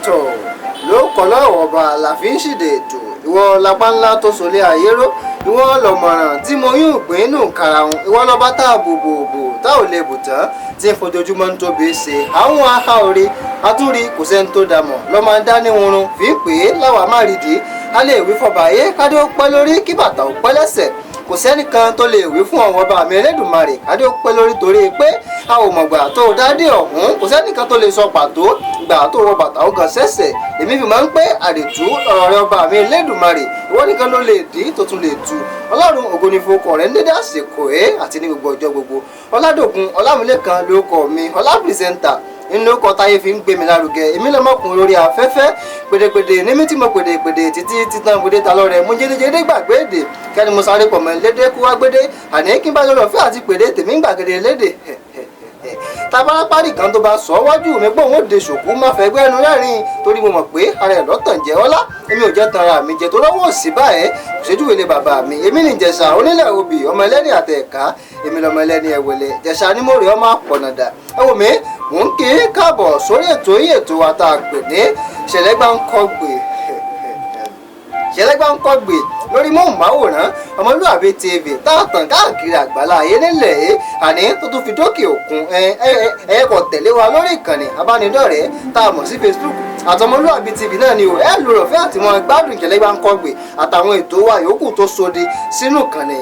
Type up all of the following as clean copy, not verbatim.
tó ló kọ́ lọ́wọ́ ọba àlàfi ń ṣìdè ètò ìwọ lápá ńlá tó solé ayéró ìwọ lọ̀mọ̀ràn tí mo yún ìpín nù karahun ìwọ lọ́ba tá a bòbòbò tá ò lè bù tán tí ń fojoojúmọ́ ń tóbi ṣe àwọn aha orí atúrí kò sẹ́ni tó dàmọ̀ lọ́ máa ń dá níwọ̀n fi ń pè é láwa má rí di a lè wí fọba ayé kádé ó pẹ́ lórí kí bàtà ó pẹ́ lẹ́sẹ̀ kò sẹ́nìkan tó lè wí fún ọ̀wọ́ ọba mi Elédùmarè kádé ó pẹ́ lórí torí pé a ò mọ̀gbà tó dádé ọ̀hún kò sẹ́nìkan tó lè sọ pàtó gbà tó wọ bàtà ó gan sẹ́sẹ̀ èmi fi máa ń pé àdètú ọ̀rọ̀ rẹ ọba mi Elédùmarè ìwọ nìkan ló lè dí tó tún lè tu ọlọ́run ògo ni fokàn rẹ̀ ń dédé àsìkò àti ní gbogbo ọjọ́ gbogbo ọládòkun ọlámúlẹ́kan lórúkọ mi ọlá pírẹsẹ̀ntà inú ọkọ̀ táyé fi ń gbé mi lárugẹ èmi lọ́mọkùnrin lórí afẹ́fẹ́ pèdèpèdè níbi tí mo pèdèpèdè títí títàn gbèdé ta lọ́rẹ̀ mo jẹ́dẹ́jẹ́dé gbàgbé èdè kẹ́ni mo sáré pọ̀ mọ́ lédè kú wá gbédé àní kí n bá lọ́rọ̀ fẹ́ àti pèdè tèmi gbàgede lédè tabara parí kan tó bá sọ wájú mi pé òun ò de ṣòkú má fẹ́ gbẹ́nu rẹ́rìn torí mo mọ̀ pé ara ẹ̀ lọ́tàn jẹ́ ọlá èmi ò jẹ́ tanra mi jẹ́ tó lọ́wọ́ òsì báyẹn kò ṣojú wele bàbá mi èmi ní ìjẹ̀ṣà onílẹ̀ obì ọmọ ẹlẹ́ni àtẹ̀ẹ̀ká èmi lọmọ ẹlẹ́ni ẹ̀wẹ̀lẹ̀ ìjẹ̀ṣà ni mo rí ọmọ àpọ̀nàdà ẹ wò mí mò ń kí káàbọ̀ sórí ètò yìí ètò wa tá a pè ní Ṣẹlẹ́gbàǹkọ́gbè lórí móhùnmáwòrán Ọmọlúàbí TV táàtàn káàkiri àgbàlá ayé nílẹ̀ àní tó tún fi dókè òkun ẹ̀ẹ́kọ̀ tẹ̀lé wa lórí ìkànnì abánidọ́rẹ̀ẹ́ tá a mọ̀ sí Facebook àtọmọlúàbí TV náà ni o ẹ lò rọ̀fẹ́ àti wọn gbádùn Ṣẹlẹ́gbàǹkọ́gbè àtàwọn ètò wa yòókù tó sóde sínú ìkànnì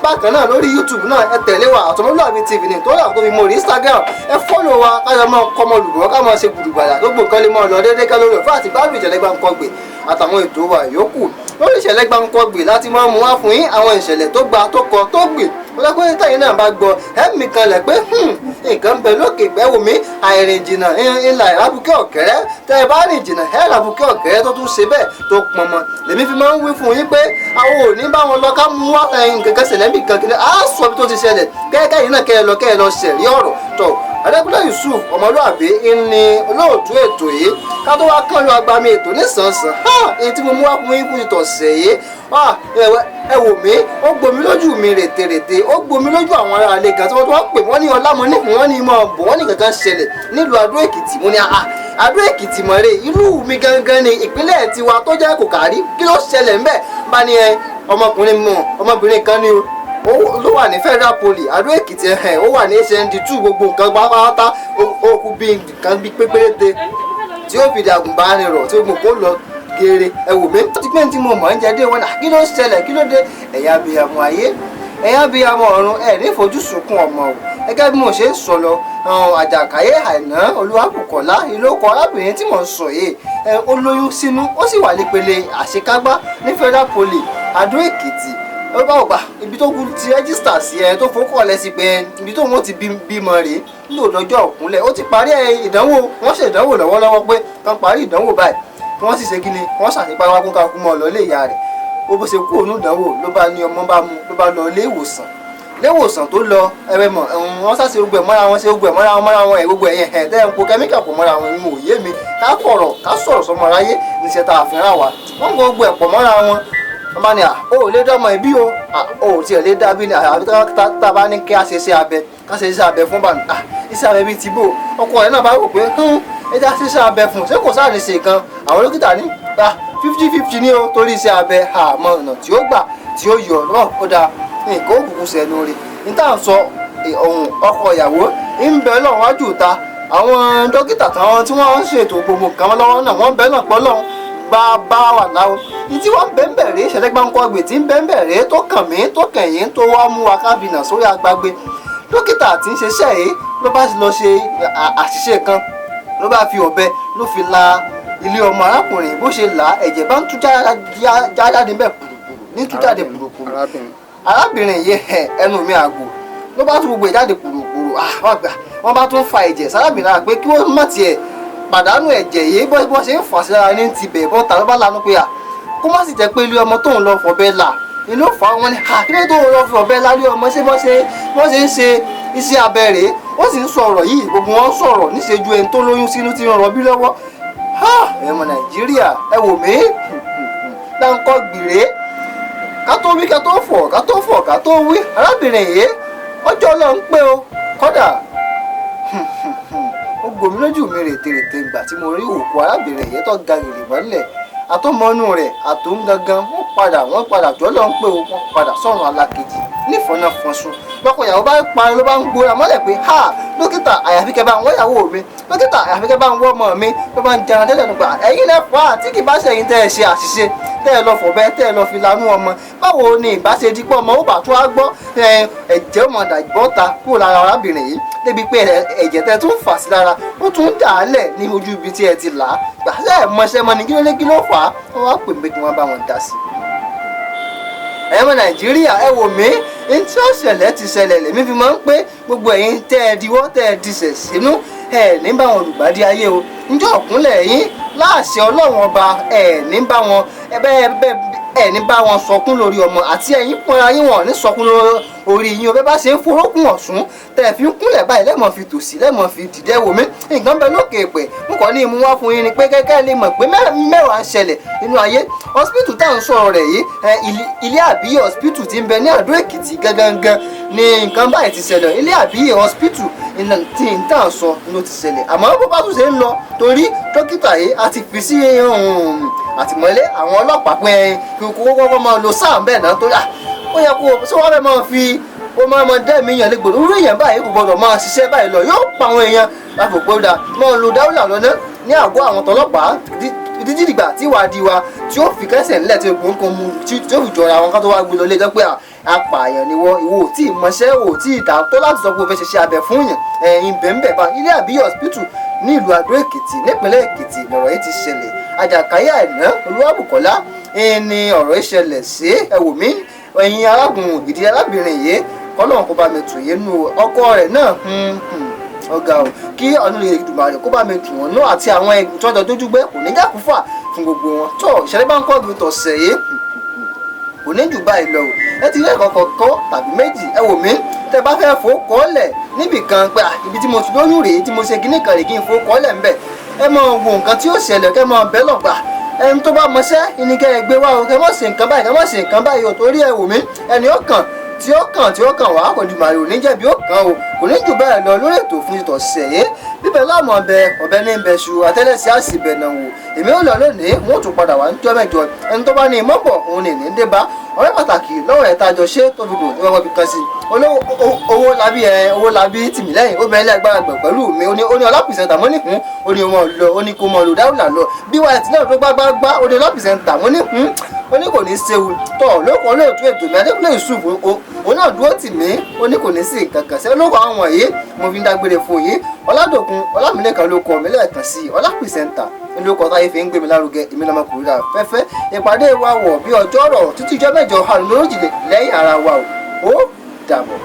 bákan náà lórí YouTube náà ẹ tẹ̀lé wa àtọmọlúàbí TV ní tó rà tó fi mọ orí Instagram ẹ fọ́lọ̀ wa káyọ̀ mọ́ kọ́mọlùbọ́ ká máa ṣe gbùdùgbàdà gbogbo nǹkan lè mọ́ lọ déédéé ká lórí rọ̀fẹ́ àti gbádùn Ṣẹlẹ́gbàǹkọ́gbè àtàwọn ètò wa yòókù lórí Ṣẹlẹ́gbàǹkọ́gbè láti máa mú wá fún yín àwọn ìṣẹ̀lẹ̀ tó gba tó kọ tó gbè ó lọ pé táyìn náà bá gbọ́ ẹ̀mí kan lẹ̀ pé nǹkan ń bẹ lókè gbẹ́wò mi àìrìn jìnnà ńlá ìrábùkẹ́ ọ̀kẹ́rẹ́ tẹ́ ẹ bá rìn jìnnà ẹ̀ ìrábùkẹ́ ọ̀kẹ́rẹ́ tó tún ṣe bẹ́ẹ̀ tó pọn mọ́ lèmi fi máa ń wí fún yín pé àwọn ò ní bá wọn lọ ká mú wá nǹkan ṣẹlẹ̀ níbi kan kiri á sọ bí tó ti ṣẹlẹ̀ kẹ́kẹ́ yìí náà kẹ́ ẹ lọ ṣẹ̀rí ọ̀rọ̀ tọ̀ Adékúnlé Yusuf Ọmọlúàbí ní olóòtú ètò yìí ká tó wá kán lọ agbami ètò nísànsàn èyí tí mo mú wá fún yín fún ìtọ̀sẹ̀ yìí ẹ wò mí ó gbomi lójú mi rètèrètè ó gbomi lójú àwọn ará alẹ́ gan tí wọ́n wá pè wọ́n ní ọlámọ́ní wọ́n ní mọ̀ bọ̀ wọ́n ní kankan ṣẹlẹ̀ nílùú Adó Èkìtì mo ní Adó Èkìtì mọ̀rẹ́ ìlú mi gangan ni ìpínlẹ̀ tiwa tó jẹ́ kò kárí kí ló ṣẹlẹ̀ ńbẹ̀ bá ní ọmọbìnrin kan ní ló wà ní Federal Poly Adó Èkìtì ó wà ní HND2 gbogbo nǹkan pátá ó kú bí nǹkan bí pépéréte tí ó fi dàgùnbánirọ̀ tí mo kó lọ geere ẹ wò mí ó ti pé tí mo mọ̀ ń jẹ́ dé wọn kí ló ṣẹlẹ̀ kí ló dé ẹ̀yà abiyamọ ayé ẹ̀yà abiyamọ ọ̀run ẹ̀ ní fojú sunkún ọmọ o gẹ́gẹ́ bí mo ṣe ń sọ lọ Àjàkáyé Àìná Olúwabùkọ́lá ìlókọ arábìnrin tí mo ń sọ yìí ó lóyún sínú ó sì wà nípele àṣekágbá ní Federal Poly Adó Èkìtì ó bá ọgbà ibi tó ti rẹ́gísítà sí tó fowókọ̀ lẹ́sìn pé ibi tó wọ́n ti bímọ rèé nílò lọ́jọ́ òkúnlẹ̀ ó ti parí ìdánwò wọ́n ṣe ìdánwò lọ́wọ́lọ́wọ́ pé kàn parí ìdánwò báyìí wọ́n sì ṣe kíni wọ́n ṣàṣepá wá kún kakú mọ́ lọ lé ìyá rẹ̀ ó bó ṣe kú òun ìdánwò ló bá ní ọmọ bá mu ló bá lọ ilé ìwòsàn tó lọ ẹ̀rẹ̀ mọ̀ wọ́n ṣàṣe gbogbo ẹ̀ mọ́ra wọn ṣe gbogbo ẹ̀ mọ́ra wọn gbogbo ẹ̀yẹn tẹ́ ẹ̀ ń po kẹ́míkà pọ̀ mọ́ra wọn ìmọ̀ òye mi ká sọ̀rọ̀ sọmọ aráyé níṣẹ́ tá a fi ràn wá wọ́n gbogbo ẹ̀ pọ̀ mọ́ra wọn wọ́n bá ní ó lè dọ́mọ ìbí o ó tiẹ̀ lè dábí ní àbí tá a bá ní kí a ṣe iṣẹ́ abẹ fún bàmí iṣẹ́ abẹ bíi ti bò ọkọ rẹ̀ náà bá rò pé ẹ já ṣiṣẹ́ abẹ fún ṣé kò sáà ní ṣe kan àwọn dókítà ní 50-50 ní o torí iṣẹ́ abẹ àmọ́ ọ̀nà tí ó gbà tí ó yọ náà ó dáa nǹkan ó kúkú sẹ́nu rẹ̀ ní tá à ń sọ ohun ọkọ ìyàwó ń bẹ lọ́wọ́ wájú ta àwọn dókítà táwọn tí wọ́n ń ṣètò gbogbo nǹkan lọ́wọ́ náà wọ́n bẹ náà pọ́ lọ́hùn bá wà láwọn ní tí wọ́n bẹ́ẹ̀ bẹ̀rẹ̀ Ṣẹlẹ́gbàǹkọ́gbè tí ń bẹ́ẹ̀ bẹ̀rẹ̀ tó kàn mí tó kẹ̀yìn tó wá mú wa kábìnà sórí agbágbé dókítà tí ń ṣiṣẹ́ yìí ló bá lọ ṣe àṣìṣe kan ló bá fi ọ̀bẹ ló fi la ilé ọmọ arákùnrin bó ṣe là ẹ̀jẹ̀ bá ń tú jáde bẹ́ẹ̀ pùrùpùrù ní tú jáde pùrùpùrù arábìnrin yìí ẹnu mi àgò ló bá tú gbogbo ìjáde pùrùpùrù wọ́n bá tún fa ẹ̀jẹ̀ sárábìnrin àpé kí wọ́n má tiẹ̀ pàdánù ẹ̀jẹ̀ yìí bọ́ ṣe ń fà síra ní ti bẹ̀ bọ́ tàbí bá lanu pé kó má sì jẹ́ pé ilé ọmọ tóun lọ fọ̀bẹ là inú fà wọn ni kílé tóun lọ fọ̀bẹ là ilé ọmọ ṣé wọ́n ṣe ń ṣe iṣẹ́ abẹ rèé ó sì ń sọ̀rọ̀ yìí gbogbo wọn sọ̀rọ̀ níṣẹ́jú ẹni tó lóyún sínú tí ń rọbí lọ́wọ́ ẹ̀mọ Nàìjíríà ẹ wò mí Gbàǹkọ́gbè rèé ká tó wí ká tó fọ̀ ká tó wí arábìnrin yìí ọjọ́ Ọlọ́run pé o kọ́dà ó gbomi lójú mi rètèrètè ìgbà tí mo rí òkú arábìnrin yẹn tó ga gèrè mọ́lẹ̀ àtọmọnú rẹ̀ àtòun gangan wọ́n padà jọlọ ń pé wọ́n padà sọ̀rùn alákejì nífọ̀nà fọ̀nṣun lọ́kọ̀ ìyàwó bá parí ló bá ń gbóra mọ́lẹ̀ pé ha dókítà àyàfi kẹ́ bá ń wọ́ ìyàwó mi dókítà àyàfi kẹ́ bá ń wọ́ ọmọ mi ló bá ń jẹun tẹ́lẹ̀ nípa ẹ̀yin lẹ́fọ́ àti kì bá ṣẹ̀yìn tẹ́ ẹ ṣe àṣìṣe tẹ́ ẹ lọ fọ̀bẹ tẹ́ ẹ lọ fi lanú ọmọ báwo ni ìbáṣe dípọ̀ ọmọ ó bà tó á gbọ́ ẹ̀jẹ̀ ọmọ dàgbọ́ta kúrò lára arábìnrin yìí débi pé ẹ̀jẹ̀ tẹ́ tún fà sí lára ó tún dà á lẹ̀ ní ojú ibi tí ẹ ti là á gbàṣẹ́ ẹ̀ mọṣẹ́ mọ́ ni kí ló fà á wọ́n wá pè mí kí wọ́n bá wọn dá sí i ẹ̀mọ nàìjíríà ẹ wò mí ní tí ó ṣẹlẹ̀ ti ṣẹlẹ̀ lèmi fi máa ń pé gbogbo ẹ̀yin tẹ́ ẹ diwọ́ tẹ́ ẹ disẹ̀ sínú ẹ ní bá wọn olùgbàdì ayé o njọ́ ọ̀kúnlẹ̀ yín láàṣẹ ọlọ́run ọba ẹ ní bá wọn ẹ ní bá wọn sọkún lórí ọmọ àti ẹ̀yin pọnra yín wọn ní sọkún orí yín o bẹ́ẹ̀ bá ṣe ń forókùn ọ̀sùn tẹ́ ẹ fi ń kúnlẹ̀ báyìí lẹ́mọ̀ fi tòsí lẹ́mọ̀ fi dìde wò mí nǹkan bẹ lókè èpè mo kàn ní ìmú wá fún yín ni pé kẹ́kẹ́ lè mọ̀ pé mẹ́wàá ń ṣẹlẹ̀ nínú ayé hospital tá à ń sọ̀rọ̀ rẹ̀ yìí ilé àbíyè hospital ti ń bẹ ní Àdó Èkìtì gangan ni nǹkan báyìí ti ṣẹlẹ̀ ilé àbíyè hospital tí n tà ń sọ ló ti ṣẹlẹ̀ àmọ́ bó bá tún ṣe ń lọ torí dókítà yìí a ti fi sí àtìmọ́lé àwọn ọlọ́pàá pé kókó máa lo sáà bẹ́ẹ̀ náà torí ó yẹ kó ṣé wọ́n fẹ́ máa fi ó máa mọ dẹ́mi yàn lé gbòòrò orí èèyàn báyìí kò gbọdọ̀ máa ṣiṣẹ́ báyìí lọ yóò pa àwọn èèyàn láfòpódà máa lo dáwùlà lọ́nà ní àgọ́ àwọn tọlọ́pàá títí dìgbà tí ìwádìí wa tí ó fi kẹ́sẹ̀ ńlẹ̀ tí gbogbo nǹkan mu tí ó fi jọra àwọn kan tó wá gbé lọ lé jẹ́ pé apààyàn ni ìwọ ò tí ì mọṣẹ́ ò tí ì dá tó láti sọ pé o fẹ́ ṣiṣẹ́ abẹ fún yàn ẹ̀yìn bẹ́ẹ̀ bá ilé àbíyè hospital ní ìlú Àdó Èkìtì nípínlẹ̀ Èkìtì lọ̀rọ̀ yìí ti ṣẹlẹ̀ Àjàkáyé Àìná Olúwàbùkọ́lá ni ọ̀rọ̀ ìṣẹ̀lẹ̀ sí ẹ̀wò mi ẹ̀yin arákùnrin ìdí arábìnrin yìí kọ́lọ́n kó bá mi tù yé nù ọkọ rẹ̀ náà ọ̀gá o kí ọ̀nà Èdùmàrè kó bá mi tù wọ́n náà àti àwọn ẹ̀gbọ́n tó ń dojú gbé kò ní jákúfà fún gbogbo wọn tó ìṣẹ̀lẹ̀ bá ń kọ́ gbé tọ̀sẹ̀ yìí kò ní jù báyìí lọ o ẹ ti rí ẹ̀kọ́ kọ̀ọ̀kan tàbí méjì ẹ wò mí tẹ bá fẹ́ fò kọ́lẹ̀ níbì kan pé ibi tí mo ti lóyún rèé tí mo ṣe kíní kan rèé kí n fò kọ́lẹ̀ ńbẹ̀ ẹ mọ wo nǹkan tí ó ṣẹlẹ̀ kẹ́ mọ bẹ́ẹ̀ lọ́gbà ẹni tó bá mọṣẹ́ ìníkẹ́ ẹ gbé wá o kẹ́ mọ̀ ṣe nǹkan báyìí kẹ́ mọ̀ ṣe nǹkan báyìí o torí ẹ wò mí ẹni ó kàn tí ó kàn wá kò dùn màrí òní jẹ̀bi ó kàn o kò ní jù bẹ́ẹ̀ lọ lórí ètò fún ìtọ̀sẹ̀ yìí bíbẹ̀ láàmú ọbẹ̀ ní bẹ̀ṣù àtẹ́lẹsẹ̀ àṣìbẹ̀ náà wò èmi ò lọ lónìí wọn ò tún padà wá ní jọ́ mẹ́jọ ẹni tó bá ní ìmọ̀bọ̀ òun ní ní débá ọ̀rẹ́ pàtàkì lọ́wọ́ ẹ̀ tá a jọ ṣe tó fi dùn ní wọ́n fi kan sí owó labí tìmílẹ́yìn ó bẹ̀rẹ̀ lágbára gbẹ̀ pẹ̀lú mi ó ní ọlápìsẹ̀ntà mo ní kún ó ní wọn lọ ó ní kó mọ lò dáwùlà lọ bí wàá ti náà tó gbágbá ó ní ọlápìsẹ̀ntà mo ní kún ó ní kò ní séwu tọ̀ lóko olóòtú ètò mi adékúnlé Yusuf òun náà dúró tì mí ó ní kò ní sí nǹkan kan sẹ́ lóko àwọn wọ̀nyí mo fi ń dágbére fún yìí Ọládòkun Ọlámilékan ló kọ mi lẹ́ẹ̀kan sí i ọlápìsẹ̀ntà ló kọ táyé fi ń gbé mi lárugẹ èmi lọ́mọ kùrúdà fẹ́fẹ́ ìpàdé wa wọ̀ bí ọjọ́ rọ̀ títí ijọ́ mẹ́jọ àrùn lóríjìlẹ̀ lẹ́yìn ara wa ó dàbọ̀.